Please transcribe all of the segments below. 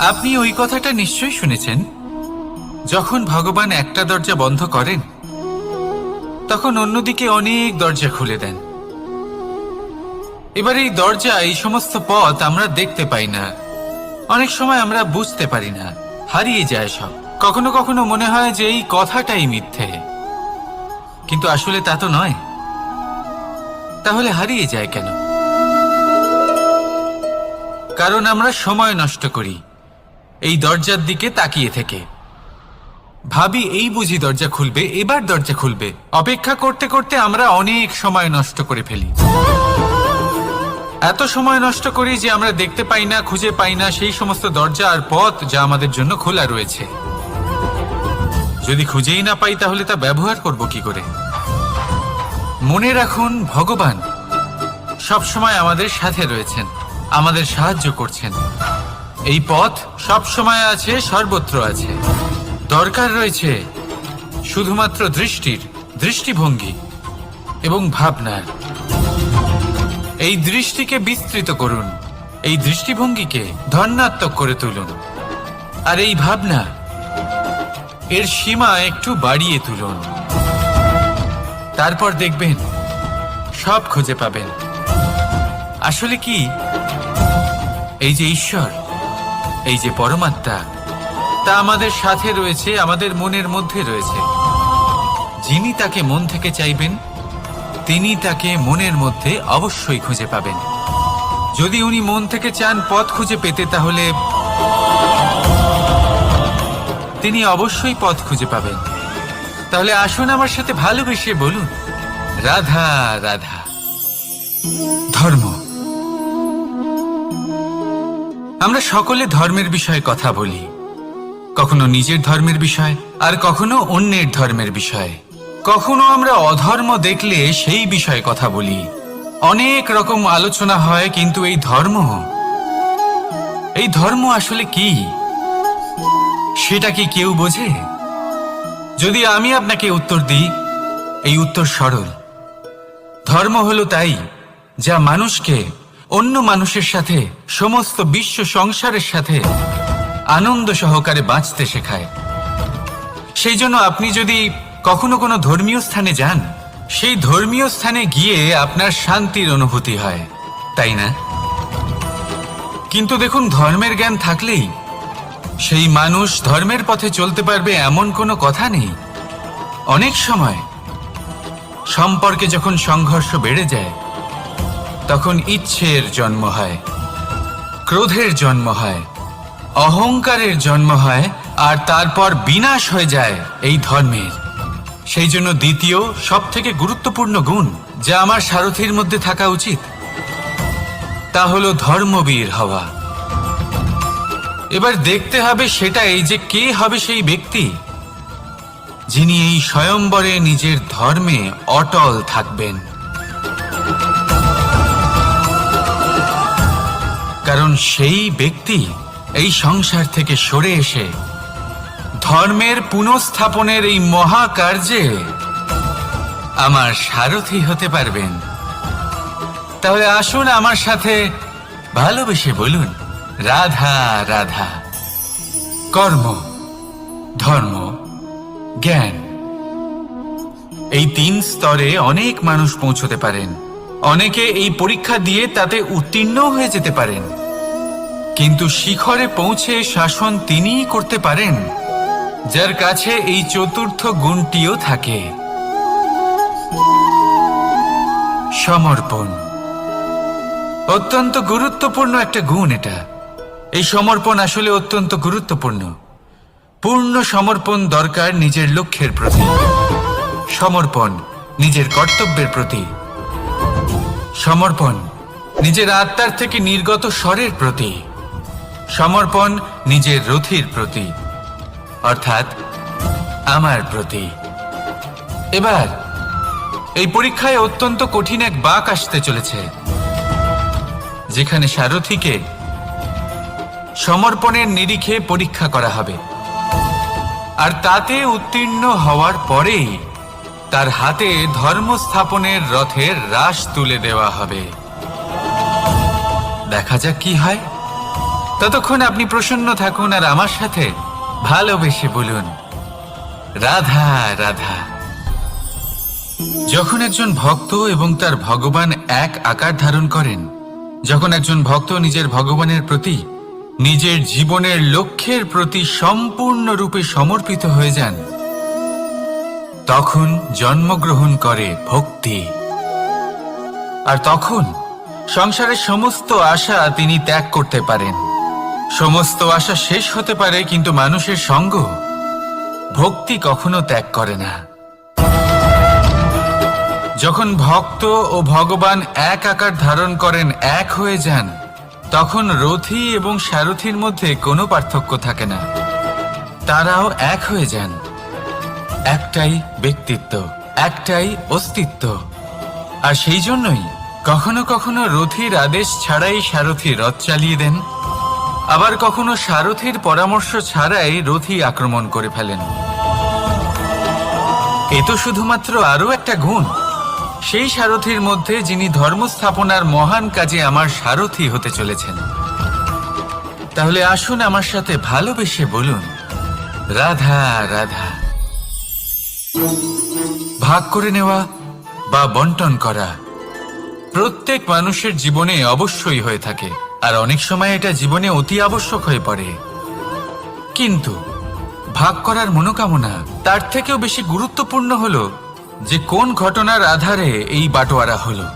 আপনি ওই কথাটা নিশ্চয়ই শুনেছেন, যখন ভগবান একটা দরজা বন্ধ করেন তখন অন্যদিকে অনেক দরজা খুলে দেন। এবার এই দরজা, এই সমস্ত পথ আমরা দেখতে পাই না, অনেক সময় আমরা বুঝতে পারি না, হারিয়ে যায় সব। কখনো কখনো মনে হয় যে এই কথাটাই মিথ্যে, কিন্তু আসলে তা তো নয়। তাহলে হারিয়ে যায় কেন? কারণ আমরা সময় নষ্ট করি এই দরজার দিকে তাকিয়ে থেকে। ভাবি এই বুঝি দরজা খুলবে, এবার দরজা খুলবে। অপেক্ষা করতে করতে আমরা অনেক সময় নষ্ট করে ফেলি। এত সময় নষ্ট করি যে আমরা দেখতে পাই না, খুঁজে পাই না সেই সমস্ত দরজা আর পথ যা আমাদের জন্য খোলা রয়েছে। যদি খুঁজেই না পাই তাহলে তা ব্যবহার করব কি করে? মনে রাখুন, ভগবান সবসময় আমাদের সাথে রয়েছেন, আমাদের সাহায্য করছেন। এই পথ সব সময় আছে, সর্বত্র আছে। দরকার রয়েছে শুধুমাত্র দৃষ্টির, দৃষ্টিভঙ্গি এবং ভাবনার। এই দৃষ্টিকে বিস্তৃত করুন, এই দৃষ্টিভঙ্গিকে ধনাত্মক করে তুলুন, আর এই ভাবনা, এর সীমা একটু বাড়িয়ে তুলুন। তারপর দেখবেন সব খুঁজে পাবেন। আসলে কি, এই যে ঈশ্বর, এই যে পরমাত্মা, তা আমাদের সাথে রয়েছে, আমাদের মনের মধ্যে রয়েছে। যিনি তাকে মন থেকে চাইবেন তিনি তাকে মনের মধ্যে অবশ্যই খুঁজে পাবেন। যদি উনি মন থেকে চান পথ খুঁজে পেতে, তাহলে তিনি অবশ্যই পথ খুঁজে পাবেন। তাহলে আসুন আমার সাথে ভালোবেসে বলুন, রাধা রাধা। ধর্ম, আমরা সকলে ধর্মের বিষয়ে কথা বলি, কখনো নিজের ধর্মের বিষয়, আর কখনো অন্যের ধর্মের বিষয়। কখনো আমরা অধর্ম দেখলে সেই বিষয়ে কথা বলি। অনেক রকম আলোচনা হয়, কিন্তু এই ধর্ম আসলে কি, সেটা কি কেউ বোঝে? যদি আমি আপনাকে উত্তর দিই, এই উত্তর সরল। ধর্ম হলো তাই যা মানুষকে অন্য মানুষের সাথে, সমস্ত বিশ্ব সংসারের সাথে আনন্দ সহকারে বাঁচতে শেখায়। সেই জন্য আপনি যদি কখনো কোনো ধর্মীয় স্থানে যান, সেই ধর্মীয় স্থানে গিয়ে আপনার শান্তির অনুভূতি হয়, তাই না? কিন্তু দেখুন, ধর্মের জ্ঞান থাকলেই সেই মানুষ ধর্মের পথে চলতে পারবে এমন কোনো কথা নেই। অনেক সময় সম্পর্কে যখন সংঘর্ষ বেড়ে যায়, তখন ইচ্ছের জন্ম হয়, ক্রোধের জন্ম হয়, অহংকারের জন্ম হয়, আর তারপর বিনাশ হয়ে যায় এই ধর্মের। সেই জন্য দ্বিতীয় সবথেকে গুরুত্বপূর্ণ গুণ যা আমার সারথীর মধ্যে থাকা উচিত, তা হলো ধর্মবীর হওয়া। এবার দেখতে হবে সেটা এই যে কে হবে সেই ব্যক্তি যিনি এই স্বয়ম্বরে নিজের ধর্মে অটল থাকবেন। কারণ সেই ব্যক্তি এই সংসার থেকে সরে এসে ধর্মের পুনঃস্থাপনের এই মহাকার্যে আমার সারথি হতে পারবেন। তাহলে আসুন আমার সাথে ভালোবেসে বলুন, রাধা রাধা। কর্ম, ধর্ম, জ্ঞান, এই 3 স্তরে অনেক মানুষ পৌঁছতে পারেন। অনেকে এই পরীক্ষা দিয়ে তাতে উত্তীর্ণ হয়ে যেতে পারেন, কিন্তু শিখরে পৌঁছে শাসন তিনিই করতে পারেন যার কাছে এই চতুর্থ গুণটিও থাকে, সমর্পণ। অত্যন্ত গুরুত্বপূর্ণ একটা গুণ এটা। এই সমর্পণ আসলে অত্যন্ত গুরুত্বপূর্ণ। পূর্ণ সমর্পণ দরকার নিজের লক্ষ্যের প্রতি, সমর্পণ নিজের কর্তব্যের প্রতি, সমর্পণ নিজের আত্মার থেকে নির্গত স্বরের প্রতি, সমর্পণ নিজের রথির প্রতি, অর্থাৎ আমার প্রতি। এবার এই পরীক্ষায় অত্যন্ত কঠিন এক বাঁক আসতে চলেছে, যেখানে সারথীকে সমর্পণের নিরিখে পরীক্ষা করা হবে, আর তাতে উত্তীর্ণ হওয়ার পরেই তার হাতে ধর্ম স্থাপনের রথের রাশ তুলে দেওয়া হবে। দেখা যাক কি হয়। ততক্ষণ আপনি প্রসন্ন থাকুন আর আমার সাথে ভালোবেসে বলুন রাধা রাধা। যখন একজন ভক্ত এবং তার ভগবান এক আকার ধারণ করেন, যখন একজন ভক্ত নিজের ভগবানের প্রতি, নিজের জীবনের লক্ষ্যের প্রতি সম্পূর্ণরূপে সমর্পিত হয়ে যান, তখন জন্মগ্রহণ করে ভক্তি। আর তখন সংসারের সমস্ত আশা তিনি ত্যাগ করতে পারেন। সমস্ত আশা শেষ হতে পারে, কিন্তু মানুষের সঙ্গ ভক্তি কখনো ত্যাগ করে না। যখন ভক্ত ও ভগবান এক আকার ধারণ করেন, এক হয়ে যান, তখন রথী এবং সারথীর মধ্যে কোনো পার্থক্য থাকে না। তারাও এক হয়ে যান। একটাই ব্যক্তিত্ব, একটাই অস্তিত্ব। আর সেই জন্যই কখনো কখনো রথীর আদেশ ছাড়াই সারথী রথ চালিয়ে দেন, আবার কখনো সারথীর পরামর্শ ছাড়াই রথী আক্রমণ করে ফেলেন। এ তো শুধুমাত্র আরও একটা গুণ সেই সারথীর মধ্যে, যিনি ধর্ম স্থাপনার মহান কাজে আমার সারথী হতে চলেছেন। তাহলে আসুন আমার সাথে ভালোবেসে বলুন রাধা রাধা। ভাগ করে নেওয়া বা বন্টন করা প্রত্যেক মানুষের জীবনে অবশ্যই হয়ে থাকে, আর অনেক সময় এটা জীবনে অতি আবশ্যক হয়ে পড়ে। কিন্তু ভাগ করার মনোকামনা তার থেকেও বেশি গুরুত্বপূর্ণ হলো যে কোন ঘটনার আধারে এই বাটোয়ারা হলো।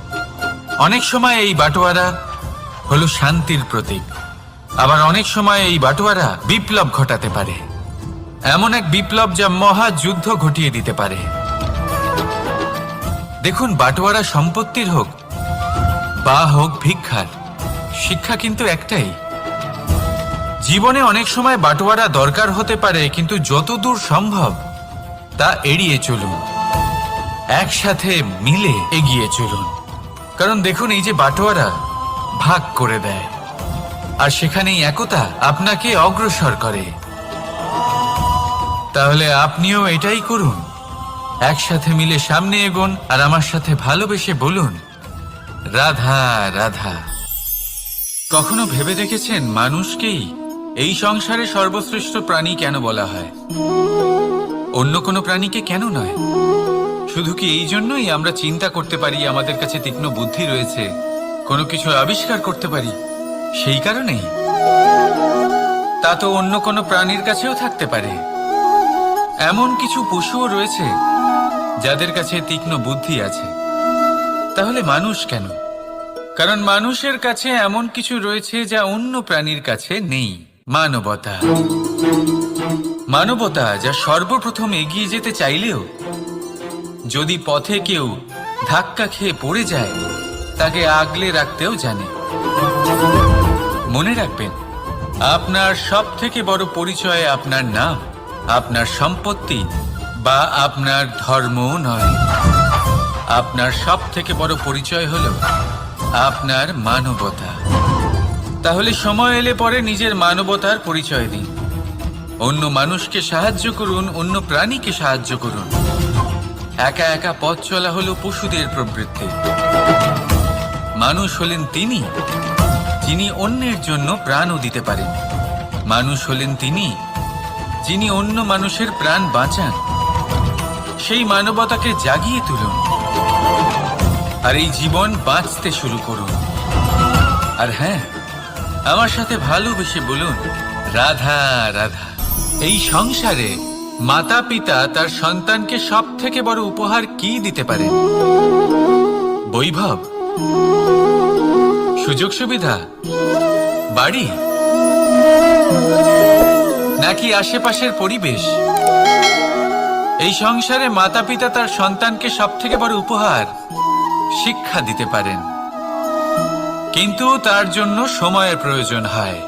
অনেক সময় এই বাটোয়ারা হলো শান্তির প্রতীক, আবার অনেক সময় এই বাটোয়ারা বিপ্লব ঘটাতে পারে, এমন এক বিপ্লব যা মহাযুদ্ধ ঘটিয়ে দিতে পারে। দেখুন, বাটোয়ারা সম্পত্তির হোক বা হোক ভিক্ষার, শিক্ষা কিন্তু একটাই। জীবনে অনেক সময় বাটোয়ারা দরকার হতে পারে, কিন্তু যতদূর সম্ভব তা এড়িয়ে চলুন, একসাথে মিলে এগিয়ে চলুন। কারণ দেখুন, এই যে বাটোয়ারা ভাগ করে দেয়, আর সেখানেই একতা আপনাকে অগ্রসর করে। তাহলে আপনিও এটাই করুন, একসাথে মিলে সামনে এগোন আর আমার সাথে ভালোবেসে বলুন রাধা রাধা। কখনো ভেবে দেখেছেন মানুষকেই এই সংসারে সর্বশ্রেষ্ঠ প্রাণী কেন বলা হয়? অন্য কোনো প্রাণীকে কেন নয়? শুধু কি এই জন্যই আমরা চিন্তা করতে পারি, আমাদের কাছে তীক্ষ্ণ বুদ্ধি রয়েছে, কোনো কিছু আবিষ্কার করতে পারি, সেই কারণেই? তা তো অন্য কোনো প্রাণীর কাছেও থাকতে পারে। এমন কিছু পশুও রয়েছে যাদের কাছে তীক্ষ্ণ বুদ্ধি আছে। তাহলে মানুষ কেন? কারণ মানুষের কাছে এমন কিছু রয়েছে যা অন্য প্রাণীর কাছে নেই। মানবতা। মানবতা যা সর্বপ্রথম এগিয়ে যেতে চাইলেও যদি পথে কেউ ধাক্কা খেয়ে পড়ে যায়, তাকে আগলে রাখতেও জানে। মনে রাখবেন, আপনার সব থেকে বড় পরিচয় আপনার নাম, আপনার সম্পত্তি বা আপনার ধর্ম নয়। আপনার সব থেকে বড় পরিচয় হলো আপনার মানবতা। তাহলে সময় এলে পরে নিজের মানবতার পরিচয় দিন। অন্য মানুষকে সাহায্য করুন, অন্য প্রাণীকে সাহায্য করুন। একা একা পথ চলা হলো পশুদের প্রবৃত্তি। মানুষ হলেন তিনি যিনি অন্যের জন্য প্রাণও দিতে পারেন। মানুষ হলেন তিনি যিনি অন্য মানুষের প্রাণ বাঁচান। সেই মানবতাকে জাগিয়ে তুলুন আর এই জীবন বাঁচতে শুরু করুন। আর হ্যাঁ, আমার সাথে ভালোবেসে বলুন রাধা রাধা। এই সংসারে মাতা পিতা তার সন্তানকে সব থেকে বড় উপহার কি দিতে পারেন? বৈভব, সুযোগ সুবিধা, বাড়ি, নাকি আশেপাশের পরিবেশ? এই সংসারে মাতা পিতা তার সন্তানকে সব থেকে বড় উপহার শিক্ষা দিতে পারেন, কিন্তু তার জন্য সময়ের প্রয়োজন হয়।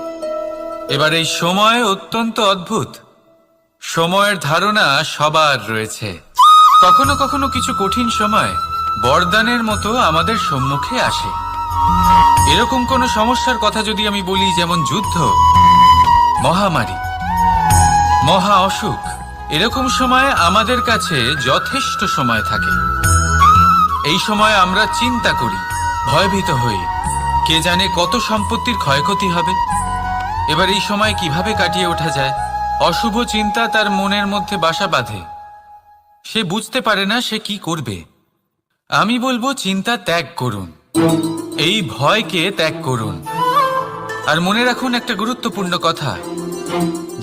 এবার এই সময় অত্যন্ত অদ্ভুত। সময়ের ধারণা সবার রয়েছে। কখনো কখনো কিছু কঠিন সময় বরদানের মতো আমাদের সম্মুখে আসে। এরকম কোনো সমস্যার কথা যদি আমি বলি, যেমন যুদ্ধ, মহামারী, মহা অসুখ, এরকম সময় আমাদের কাছে যথেষ্ট সময় থাকে। এই সময় আমরা চিন্তা করি, ভয়ভীত হই, কে জানে কত সম্পত্তির ক্ষয়ক্ষতি হবে, এবার এই সময় কিভাবে কাটিয়ে ওঠা যায়? অশুভ চিন্তা তার মনের মধ্যে বাসা বাঁধে, সে বুঝতে পারে না সে কি করবে। আমি বলবো চিন্তা ত্যাগ করুন, এই ভয়কে ত্যাগ করুন। আর মনে রাখুন একটা গুরুত্বপূর্ণ কথা,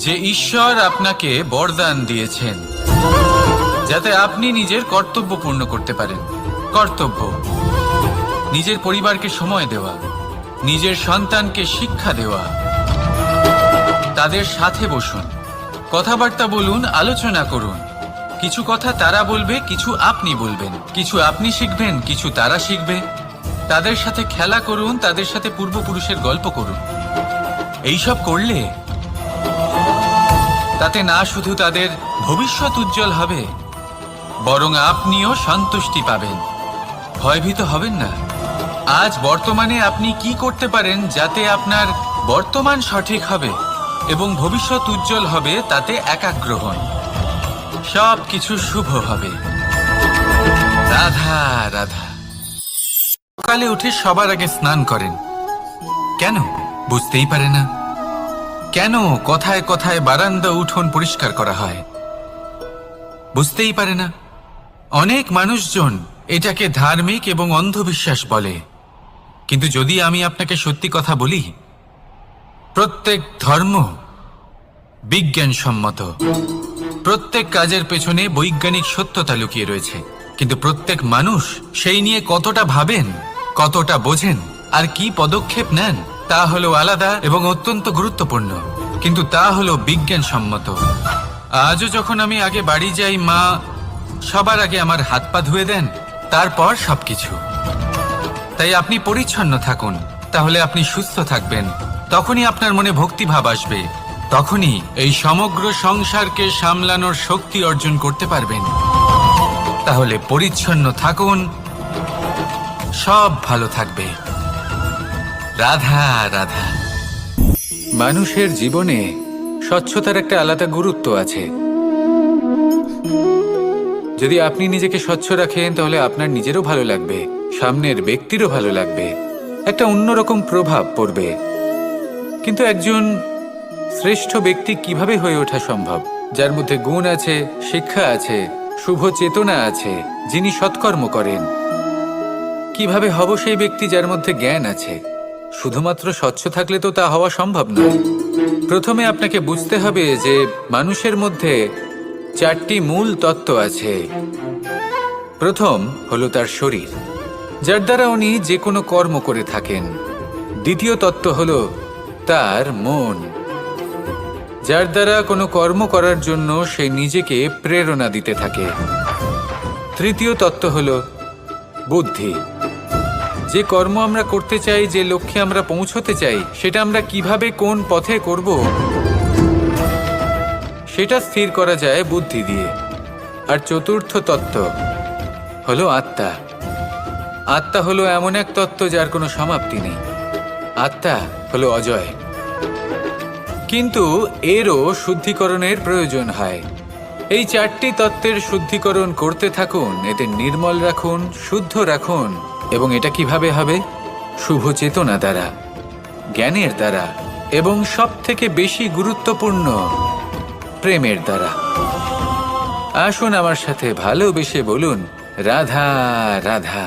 যে ঈশ্বর আপনাকে বরদান দিয়েছেন যাতে আপনি নিজের কর্তব্য পূর্ণ করতে পারেন। কর্তব্য, নিজের পরিবারকে সময় দেওয়া, নিজের সন্তানকে শিক্ষা দেওয়া, তাদের সাথে বসুন, কথাবার্তা বলুন, আলোচনা করুন। কিছু কথা তারা বলবে, কিছু আপনি বলবেন, কিছু আপনি শিখবেন, কিছু তারা শিখবে। তাদের সাথে খেলা করুন, তাদের সাথে পূর্বপুরুষের গল্প করুন। এইসব করলে তাতে না শুধু তাদের ভবিষ্যৎ উজ্জ্বল হবে, বরং আপনিও সন্তুষ্টি পাবেন। ভয়ভীত হবেন না। আজ বর্তমানে আপনি কি করতে পারেন যাতে আপনার বর্তমান সঠিক হবে এবং ভবিষ্যৎ উজ্জ্বল হবে, তাতে একাগ্র হন। সব কিছু শুভ হবে। রাধা রাধা। সকালে উঠে সবার আগে স্নান করেন কেন? বুঝতেই পারে না। কেন কথায় কথায় বারান্দা উঠোন পরিষ্কার করা হয়? বুঝতেই পারে না। অনেক মানুষজন এটাকে ধার্মিক এবং অন্ধবিশ্বাস বলে, কিন্তু যদি আমি আপনাকে সত্যি কথা বলি, প্রত্যেক ধর্ম বিজ্ঞানসম্মত। প্রত্যেক কাজের পেছনে বৈজ্ঞানিক সত্যতা লুকিয়ে রয়েছে, কিন্তু প্রত্যেক মানুষ সেই নিয়ে কতটা ভাবেন, কতটা বোঝেন আর কি পদক্ষেপ নেন তা হলো আলাদা এবং অত্যন্ত গুরুত্বপূর্ণ, কিন্তু তা হলো বিজ্ঞানসম্মত। আজও যখন আমি আগে বাড়ি যাই, মা সবার আগে আমার হাত পা ধুয়ে দেন, তারপর সবকিছু। তাই আপনি পরিচ্ছন্ন থাকুন, তাহলে আপনি সুস্থ থাকবেন। তখনই আপনার মনে ভক্তিভাব আসবে, তখনই এই সমগ্র সংসারকে সামলানোর শক্তি অর্জন করতে পারবেন। তাহলে পরিচ্ছন্ন থাকুন, সব ভালো থাকবে। রাধা রাধা। মানুষের জীবনে স্বচ্ছতার একটা আলাদা গুরুত্ব আছে। যদি আপনি নিজেকে স্বচ্ছ রাখেন, তাহলে আপনার নিজেরও ভালো লাগবে, সামনের ব্যক্তিরও ভালো লাগবে, একটা অন্যরকম প্রভাব পড়বে। কিন্তু একজন শ্রেষ্ঠ ব্যক্তি কিভাবে হয়ে ওঠা সম্ভব? যার মধ্যে গুণ আছে, শিক্ষা আছে, শুভ চেতনা আছে, যিনি সৎকর্ম করেন। কিভাবে হব সেই ব্যক্তি যার মধ্যে জ্ঞান আছে? শুধুমাত্র স্বচ্ছ থাকলে তো তা হওয়া সম্ভব নয়। প্রথমে আপনাকে বুঝতে হবে যে মানুষের মধ্যে 4টি মূল তত্ত্ব আছে। প্রথম হলো তার শরীর, যার দ্বারা উনি যে কোনো কর্ম করে থাকেন। দ্বিতীয় তত্ত্ব হলো তার মন, যার দ্বারা কোনো কর্ম করার জন্য সে নিজেকে প্রেরণা দিতে থাকে। তৃতীয় তত্ত্ব হলো বুদ্ধি, যে কর্ম আমরা করতে চাই, যে লক্ষ্যে আমরা পৌঁছতে চাই, সেটা আমরা কিভাবে কোন পথে করব সেটা স্থির করা যায় বুদ্ধি দিয়ে। আর চতুর্থ তত্ত্ব হলো আত্মা। আত্মা হলো এমন এক তত্ত্ব যার কোনো সমাপ্তি নেই। আত্মা হলো অজয়, কিন্তু এরও শুদ্ধিকরণের প্রয়োজন হয়। এই 4টি তত্ত্বের শুদ্ধিকরণ করতে থাকুন, এতে নির্মল রাখুন, শুদ্ধ রাখুন। এবং এটা কিভাবে হবে? শুভ চেতনা দ্বারা, জ্ঞানের দ্বারা, এবং সবথেকে বেশি গুরুত্বপূর্ণ প্রেমের দ্বারা। আসুন আমার সাথে ভালোবেসে বলুন, রাধা রাধা।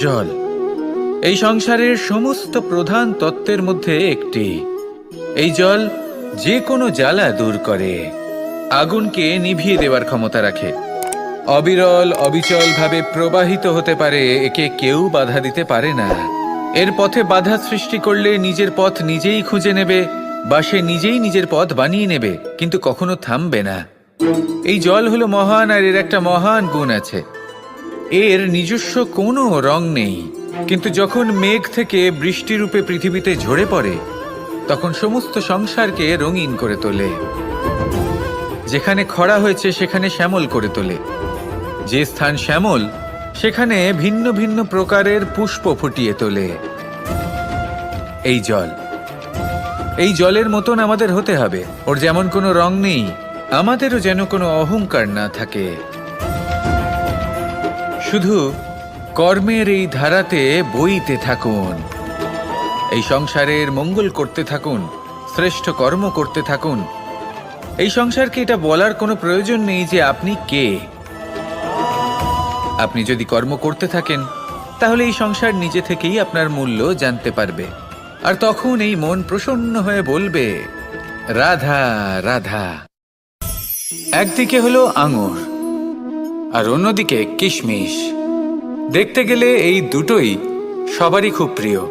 জল এই সংসারের সমস্ত প্রধান তত্ত্বের মধ্যে একটি। এই জল যে কোনো জ্বালা দূর করে, আগুনকে নিভিয়ে দেওয়ার ক্ষমতা রাখে, অবিরল অবিচল ভাবে প্রবাহিত হতে পারে, একে কেউ বাধা দিতে পারে না। এর পথে বাধা সৃষ্টি করলে নিজের পথ নিজেই খুঁজে নেবে, বা সে নিজেই নিজের পথ বানিয়ে নেবে, কিন্তু কখনো থামবে না। এই জল হলো মহান, আর এর একটা মহান গুণ আছে, এর নিজস্ব কোনো রং নেই। কিন্তু যখন মেঘ থেকে বৃষ্টিরূপে পৃথিবীতে ঝরে পড়ে, তখন সমস্ত সংসারকে রঙিন করে তোলে। যেখানে খরা হয়েছে সেখানে শ্যামল করে তোলে, যে স্থান শ্যামল সেখানে ভিন্ন ভিন্ন প্রকারের পুষ্প ফুটিয়ে তোলে। এই জল, এই জলের মতন আমাদের হতে হবে। ওর যেমন কোনো রং নেই, আমাদেরও যেন কোনো অহংকার না থাকে। শুধু কর্মের এই ধারাতে বইতে থাকুন, এই সংসারের মঙ্গল করতে থাকুন, শ্রেষ্ঠ কর্ম করতে থাকুন। এই সংসারকে এটা বলার কোনো প্রয়োজন নেই যে আপনি কে। আপনি যদি কর্ম করতে থাকেন তাহলে এই সংসার নিজে থেকেই আপনার মূল্য জানতে পারবে, আর তখন এই মন প্রসন্ন হয়ে বলবে রাধা রাধা। একদিকে হলো আঙুর আর অন্যদিকে কিশমিশ। দেখতে গেলে এই দুটোই সবারই খুব প্রিয়,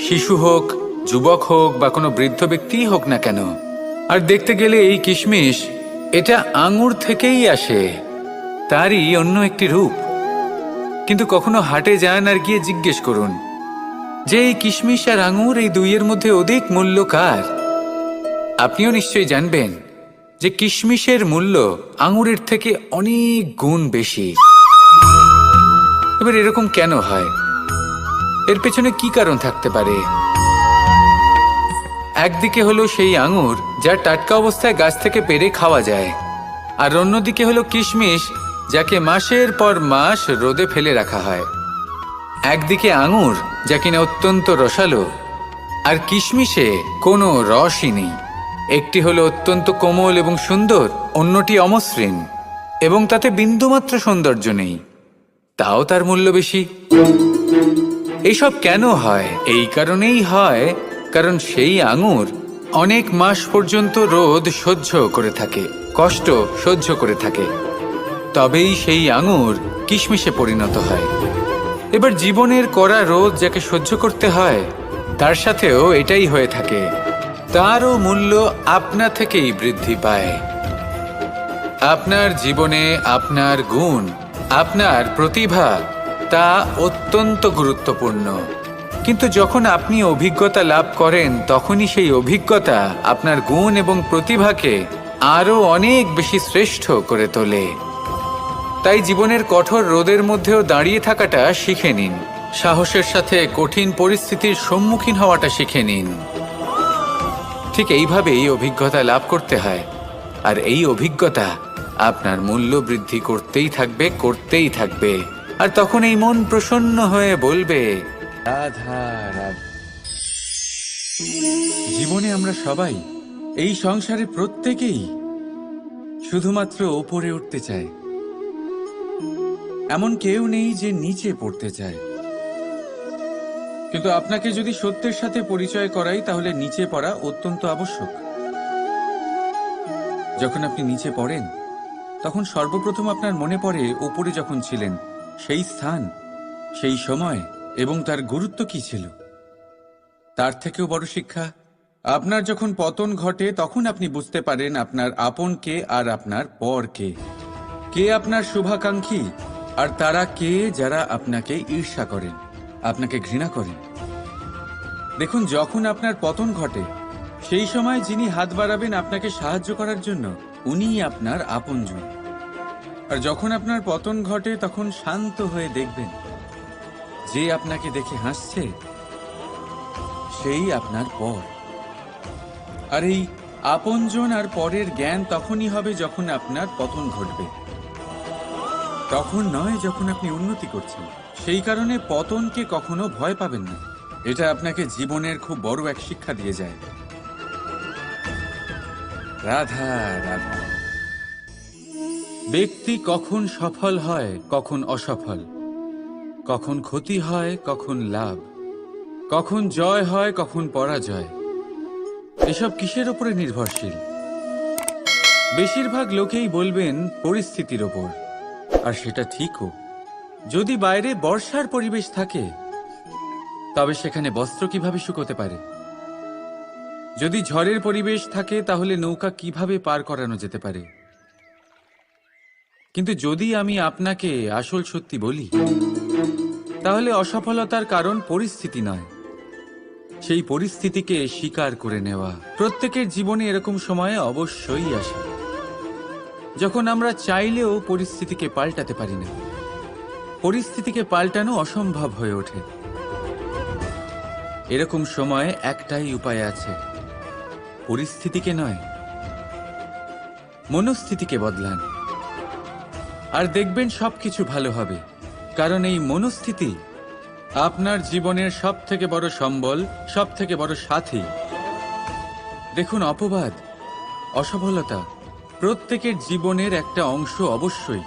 শিশু হোক, যুবক হোক বা কোনো বৃদ্ধ ব্যক্তিই হোক না কেন। আর দেখতে গেলে এই কিশমিশ এটা আঙুর থেকেই আসে, তারই অন্য একটি রূপ। কিন্তু কখনো হাটে যান আর গিয়ে জিজ্ঞেস করুন যে এই কিশমিশ আর আঙুর এই দুইয়ের মধ্যে অধিক মূল্য কার। আপনিও নিশ্চয়ই জানবেন যে কিশমিশের মূল্য আঙুরের থেকে অনেক গুণ বেশি। এবার এরকম কেন হয়? এর পেছনে কি কারণ থাকতে পারে? একদিকে হলো সেই আঙুর যা টাটকা অবস্থায় গাছ থেকে পেড়ে খাওয়া যায়, আর অন্যদিকে হলো কিশমিশ যাকে মাসের পর মাস রোদে ফেলে রাখা হয়। একদিকে আঙুর যা কিনা অত্যন্ত রসালো, আর কিশমিশে কোনো রসই নেই। একটি হলো অত্যন্ত কোমল এবং সুন্দর, অন্যটি অমসৃণ এবং তাতে বিন্দুমাত্র সৌন্দর্য নেই, তাও তার মূল্য বেশি। এইসব কেন হয়? এই কারণেই হয় কারণ সেই আঙুর অনেক মাস পর্যন্ত রোদ সহ্য করে থাকে, কষ্ট সহ্য করে থাকে, তবেই সেই আঙুর কিশমিশে পরিণত হয়। এবার জীবনের কড়া রোদ যাকে সহ্য করতে হয় তার সাথেও এটাই হয়ে থাকে, তারও মূল্য আপনা থেকেই বৃদ্ধি পায়। আপনার জীবনে আপনার গুণ, আপনার প্রতিভা তা অত্যন্ত গুরুত্বপূর্ণ। কিন্তু যখন আপনি অভিজ্ঞতা লাভ করেন তখনই সেই অভিজ্ঞতা আপনার গুণ এবং প্রতিভাকে আরও অনেক বেশি শ্রেষ্ঠ করে তোলে। তাই জীবনের কঠোর রোদের মধ্যেও দাঁড়িয়ে থাকাটা শিখে নিন, সাহসের সাথে কঠিন পরিস্থিতির সম্মুখীন হওয়াটা শিখে নিন। ঠিক এইভাবেই অভিজ্ঞতা লাভ করতে হয়, আর এই অভিজ্ঞতা আপনার মূল্য বৃদ্ধি করতেই থাকবে, করতেই থাকবে। আর তখন এই মন প্রসন্ন হয়ে বলবে রাধা রাধা। জীবনে আমরা সবাই, এই সংসারে প্রত্যেকেই শুধুমাত্র ওপরে উঠতে চায়, এমন কেউ নেই যে নিচে পড়তে চায়। কিন্তু আপনাকে যদি সত্যের সাথে পরিচয় করাই তাহলে নিচে পড়া অত্যন্ত আবশ্যক। যখন আপনি নিচে পড়েন তখন সর্বপ্রথম আপনার মনে পড়ে ওপরে যখন ছিলেন সেই স্থান, সেই সময় এবং তার গুরুত্ব কি ছিল। তার থেকেও বড় শিক্ষা, আপনার যখন পতন ঘটে তখন আপনি বুঝতে পারেন আপনার আপন কে আর আপনার পর কে। কে আপনার শুভাকাঙ্ক্ষী আর তারা কে যারা আপনাকে ঈর্ষা করেন, আপনাকে ঘৃণা করেন। দেখুন, যখন আপনার পতন ঘটে সেই সময় যিনি হাত বাড়াবেন আপনাকে সাহায্য করার জন্য উনিই আপনার আপনজন। আর যখন আপনার পতন ঘটে তখন শান্ত হয়ে দেখবেন যে আপনাকে দেখে হাসছে সেই আপনার পর। আর এই আপনজন আর পরের জ্ঞান তখনই হবে যখন আপনার পতন ঘটবে, তখন নয় যখন আপনি উন্নতি করছেন। সেই কারণে পতনকে কখনো ভয় পাবেন না, এটা আপনাকে জীবনের খুব বড় এক শিক্ষা দিয়ে যায়। রাধা রাধা। ব্যক্তি কখন সফল হয়, কখন অসফল, কখন ক্ষতি হয়, কখন লাভ, কখন জয় হয়, কখন পরাজয়, এসব কিসের উপরে নির্ভরশীল? বেশিরভাগ লোকেই বলবেন পরিস্থিতির ওপর, আর সেটা ঠিকও। যদি বাইরে বর্ষার পরিবেশ থাকে তবে সেখানে বস্ত্র কিভাবে শুকোতে পারে? যদি ঝড়ের পরিবেশ থাকে তাহলে নৌকা কিভাবে পার করানো যেতে পারে? কিন্তু যদি আমি আপনাকে আসল সত্যি বলি, তাহলে অসফলতার কারণ পরিস্থিতি নয়, সেই পরিস্থিতিকে স্বীকার করে নেওয়া। প্রত্যেকের জীবনে এরকম সময়ে অবশ্যই আসে যখন আমরা চাইলেও পরিস্থিতিকে পাল্টাতে পারি না। পরিস্থিতিকে পাল্টানো অসম্ভব হয়ে ওঠে। এরকম সময়ে একটাই উপায় আছে, পরিস্থিতিকে নয়, মনস্থিতিকে বদলান। আর দেখবেন সবকিছু ভালো হবে। কারণ এই মনস্থিতি আপনার জীবনের সব থেকে বড় সম্বল, সব থেকে বড় সাথী। দেখুন, অপবাদ, অসফলতা প্রত্যেকের জীবনের একটা অংশ অবশ্যই,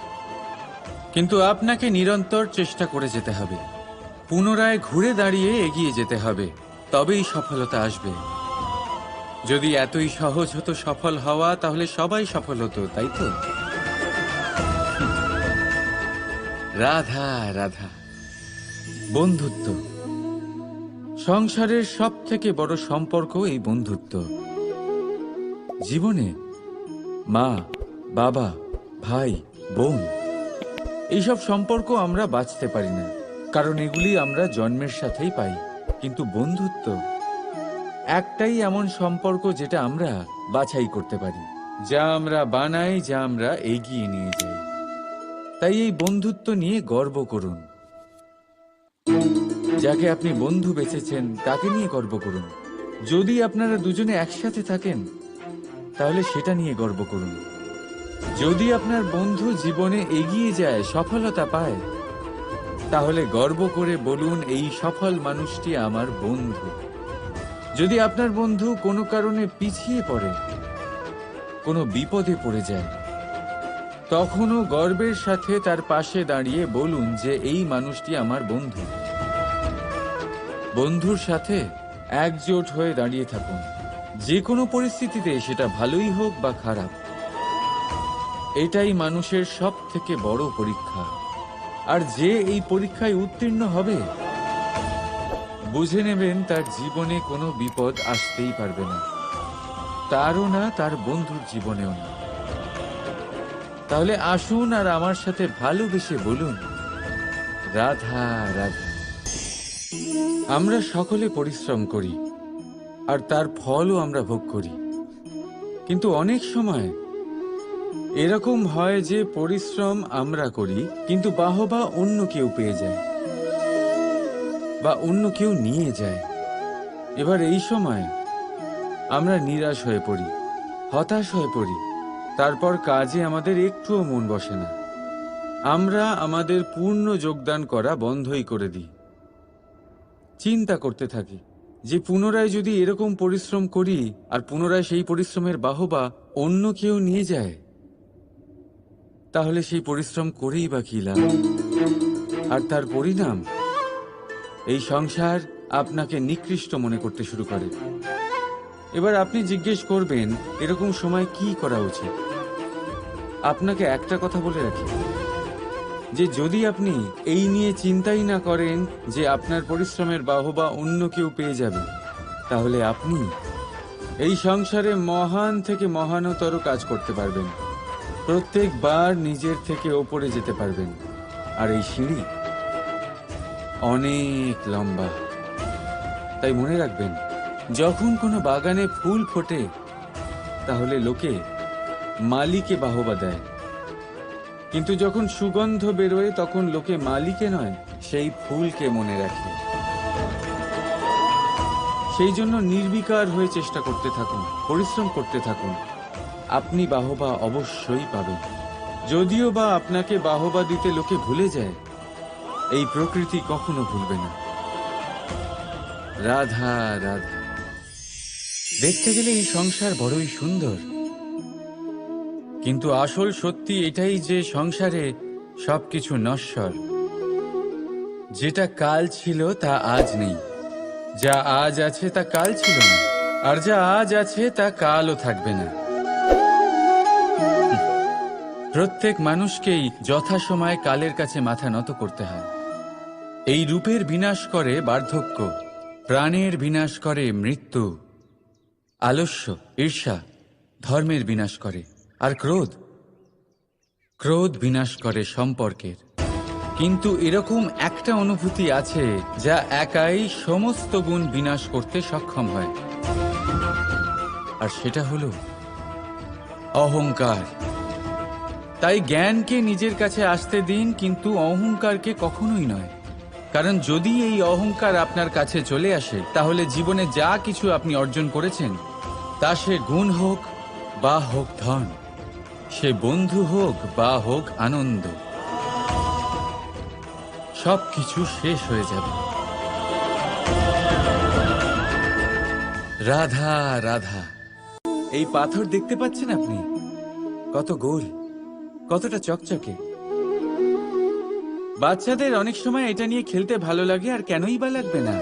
কিন্তু আপনাকে নিরন্তর চেষ্টা করে যেতে হবে, পুনরায় ঘুরে দাঁড়িয়ে এগিয়ে যেতে হবে, তবেই সফলতা আসবে। যদি এতই সহজ হতো সফল হওয়া, তাহলে সবাই সফল হতো, তাই তো? রাধা রাধা। বন্ধুত্ব, সংসারের সব থেকে বড় সম্পর্ক এই বন্ধুত্ব। জীবনে মা, বাবা, ভাই, বোন, এইসব সম্পর্ক আমরা বাঁচতে পারি না, কারণ এগুলি আমরা জন্মের সাথেই পাই। কিন্তু বন্ধুত্ব একটাই এমন সম্পর্ক যেটা আমরা বাছাই করতে পারি, যা আমরা বানাই, যা আমরা এগিয়ে নিয়ে যাই। তাই এই বন্ধুত্ব নিয়ে গর্ব করুন। যাকে আপনি বন্ধু বেছেছেন তাকে নিয়ে গর্ব করুন। যদি আপনারা দুজনে একসাথে থাকেন তাহলে সেটা নিয়ে গর্ব করুন। যদি আপনার বন্ধু জীবনে এগিয়ে যায়, সফলতা পায়, তাহলে গর্ব করে বলুন, এই সফল মানুষটি আমার বন্ধু। যদি আপনার বন্ধু কোনো কারণে পিছিয়ে পড়ে, কোনো বিপদে পড়ে যায়, তখনও গর্বের সাথে তার পাশে দাঁড়িয়ে বলুন যে এই মানুষটি আমার বন্ধু। বন্ধুর সাথে একজোট হয়ে দাঁড়িয়ে থাকুন, যে কোনো পরিস্থিতিতে, সেটা ভালোই হোক বা খারাপ। এটাই মানুষের সব থেকে বড় পরীক্ষা। আর যে এই পরীক্ষায় উত্তীর্ণ হবে, বুঝে নেবেন তার জীবনে কোনো বিপদ আসতেই পারবে না, তারও না, তার বন্ধুর জীবনেও না। তাহলে আসুন আর আমার সাথে ভালোবেসে বলুন, রাধা রাধা। আমরা সকলে পরিশ্রম করি আর তার ফলও আমরা ভোগ করি, কিন্তু অনেক সময় এরকম হয় যে পরিশ্রম আমরা করি কিন্তু বাহবা অন্য কেউ পেয়ে যায় বা অন্য কেউ নিয়ে যায়। এবার এই সময় আমরা নিরাশ হয়ে পড়ি, হতাশ হয়ে পড়ি, তারপর কাজে আমাদের একটুও মন বসে না। আমরা আমাদের পূর্ণ যোগদান করা বন্ধই করে দিই। চিন্তা করতে থাকি যে পুনরায় যদি এরকম পরিশ্রম করি আর পুনরায় সেই পরিশ্রমের বাহবা অন্য কেউ নিয়ে যায়, তাহলে সেই পরিশ্রম করেই বা কি লাভ? আর তার পরিণাম, এই সংসার আপনাকে নিকৃষ্ট মনে করতে শুরু করে। এবার আপনি জিজ্ঞেস করবেন, এরকম সময় কি করা উচিত? আপনাকে একটা কথা বলে রাখি, যে যদি আপনি এই নিয়ে চিন্তাই না করেন যে আপনার পরিশ্রমের বাহবা অন্য কেউ পেয়ে যাবে, তাহলে আপনি এই সংসারে মহান থেকে মহানতর কাজ করতে পারবেন, প্রত্যেকবার নিজের থেকে ওপরে যেতে পারবেন। আর এই সিঁড়ি অনেক লম্বা। তাই মনে রাখবেন, যখন কোনো বাগানে ফুল ফোটে, তাহলে লোকে মালিকে বাহবা দেয়, কিন্তু যখন সুগন্ধ বেরোয় তখন লোকে মালিকে নয়, সেই ফুলকে মনে রাখে। সেই জন্য নির্বিকার হয়ে চেষ্টা করতে থাকুন, পরিশ্রম করতে থাকুন, আপনি বাহবা অবশ্যই পাবেন। যদিও বা আপনাকে বাহবা দিতে লোকে ভুলে যায়, এই প্রকৃতি কখনো ভুলবে না। রাধা রাধা। দেখতে গেলে এই সংসার বড়ই সুন্দর, কিন্তু আসল সত্যি এটাই যে সংসারে সবকিছু নশ্বর। যেটা কাল ছিল তা আজ নেই, যা আজ আছে তা কাল ছিল না, আর যা আজ আছে তা কালও থাকবে না। প্রত্যেক মানুষকেই যথাসময়ে কালের কাছে মাথা নত করতে হয়। এই রূপের বিনাশ করে বার্ধক্য, প্রাণের বিনাশ করে মৃত্যু, আলস্য, ঈর্ষা ধর্মের বিনাশ করে, আর ক্রোধ বিনাশ করে সম্পর্কের। কিন্তু এরকম একটা অনুভূতি আছে যা একাই সমস্ত গুণ বিনাশ করতে সক্ষম হয়, আর সেটা হলো অহংকার। তাই জ্ঞানকে নিজের কাছে আসতে দিন, কিন্তু অহংকারকে কখনোই নয়। কারণ যদি এই অহংকার আপনার কাছে চলে আসে, তাহলে জীবনে যা কিছু আপনি অর্জন করেছেন, তা সে গুণ হোক বা হোক ধন, সে বন্ধু হোক বা হোক আনন্দ, সবকিছু শেষ হয়ে যাবে। রাধা রাধা। এই পাথর দেখতে পাচ্ছেন আপনি? কত গোল, কতটা চকচকে। বাচ্চাদের অনেক সময় এটা নিয়ে খেলতে ভালো লাগে, আর কেনই বা লাগবে না?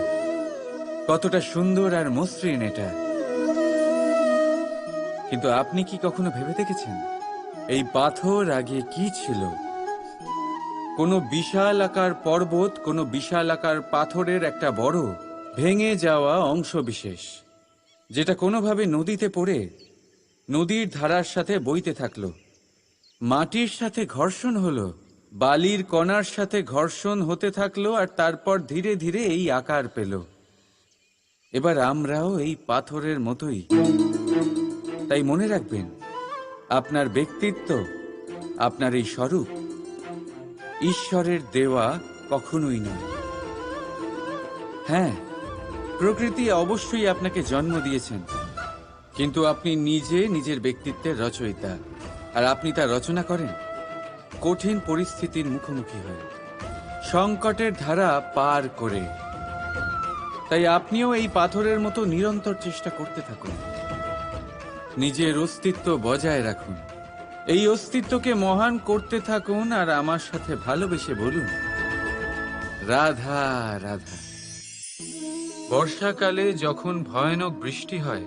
কতটা সুন্দর আর মসৃণ এটা। কিন্তু আপনি কি কখনো ভেবে দেখেছেন এই পাথর আগে কি ছিল? কোনো বিশাল আকার পর্বত, কোনো বিশাল আকার পাথরের একটা বড় ভেঙে যাওয়া অংশ বিশেষ, যেটা কোনোভাবে নদীতে পড়ে নদীর ধারার সাথে বইতে থাকলো। মাটির সাথে ঘর্ষণ হলো, বালির কণার সাথে ঘর্ষণ হতে থাকলো, আর তারপর ধীরে ধীরে এই আকার পেল। এবার আমরাও এই পাথরের মতোই। তাই মনে রাখবেন, আপনার ব্যক্তিত্ব, আপনার এই স্বরূপ ঈশ্বরের দেওয়া কখনোই নয়। হ্যাঁ, প্রকৃতি অবশ্যই আপনাকে জন্ম দিয়েছেন, কিন্তু আপনি নিজে নিজের ব্যক্তিত্বের রচয়িতা। আর আপনি তা রচনা করেন কঠিন পরিস্থিতির মুখোমুখি হয়ে, সংকটের ধারা পার করে। তাই আপনিও এই পাথরের মতো নিরন্তর চেষ্টা করতে থাকুন, নিজের অস্তিত্ব বজায় রাখুন, এই অস্তিত্বকে মহান করতে থাকুন, আর আমার সাথে ভালোবেসে বলুন, রাধা রাধা। বর্ষাকালে যখন ভয়ানক বৃষ্টি হয়,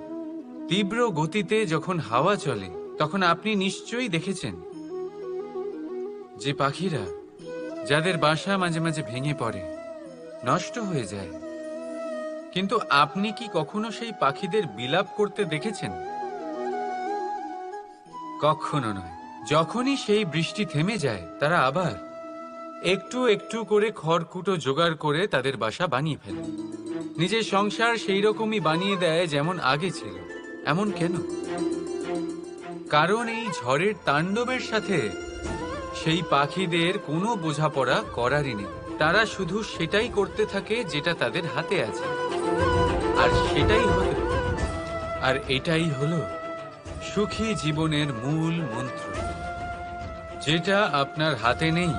তীব্র গতিতে যখন হাওয়া চলে, তখন আপনি নিশ্চয়ই দেখেছেন যে পাখিরা, যাদের বাসা মাঝে মাঝে ভেঙে পড়ে, নষ্ট হয়ে যায়। কিন্তু আপনি কি কখনো সেই পাখিদের বিলাপ করতে দেখেছেন? কখনো নয়। যখনই সেই বৃষ্টি থেমে যায়, তারা আবার একটু একটু করে খড়কুটো জোগাড় করে তাদের বাসা বানিয়ে ফেলে। নিজের সংসার সেই রকমই বানিয়ে দেয় যেমন আগে ছিল। এমন কেন? কারণ এই ঝড়ের তাণ্ডবের সাথে সেই পাখিদের কোনো বোঝাপড়া করারই নেই। তারা শুধু সেটাই করতে থাকে যেটা তাদের হাতে আছে, আর এটাই হলো সুখী জীবনের মূল মন্ত্র। যেটা আপনার হাতে নেই,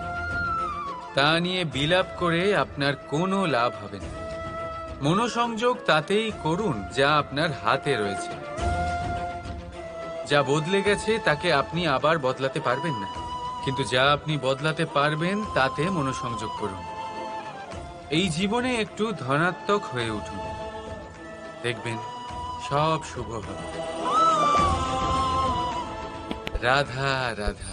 তা নিয়ে বিলাপ করে আপনার কোনো লাভ হবে না। মনোসংযোগ তাতেই করুন যা আপনার হাতে রয়েছে। যা বদলে গেছে তাকে আপনি আবার বদলাতে পারবেন না, কিন্তু যা আপনি বদলাতে পারবেন তাতে মনোসংযোগ করুন। এই জীবনে একটু ধনাত্মক হয়ে উঠুন, দেখবেন সব শুভ হবে। রাধা রাধা।